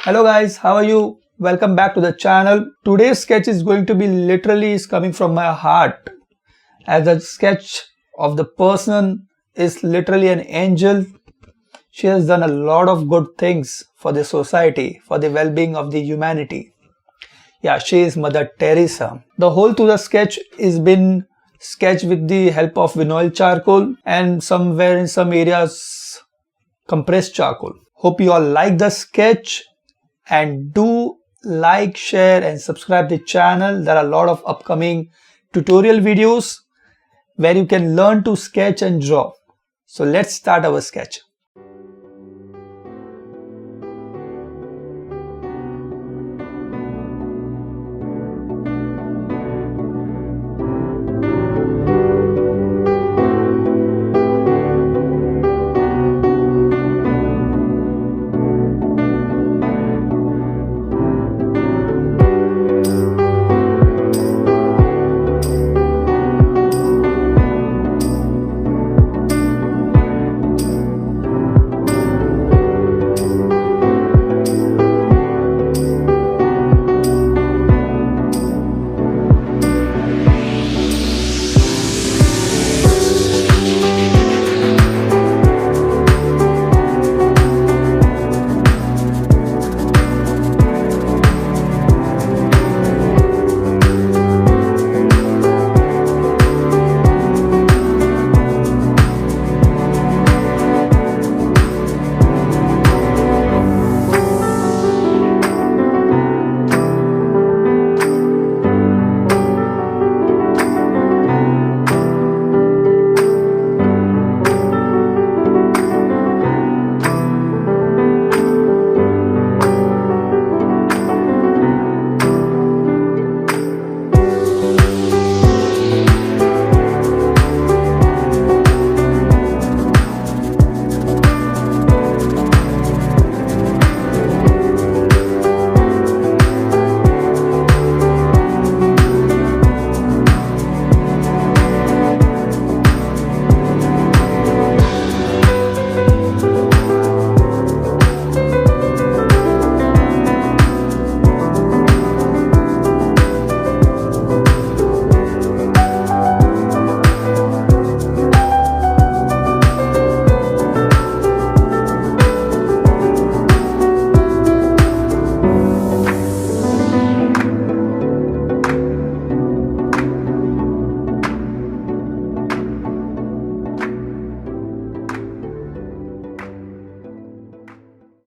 Hello guys, how are you? Welcome back to the channel. Today's sketch is going to be literally coming from my heart, as the sketch of the person is literally an angel. She has done a lot of good things for the society, for the well-being of the humanity. Yeah, she is Mother Teresa. The whole to the sketch is been sketched with the help of vinyl charcoal and somewhere in some areas compressed charcoal. Hope you all like the sketch and do like, share and subscribe the channel. There are a lot of upcoming tutorial videos where you can learn to sketch and draw. So let's start our sketch.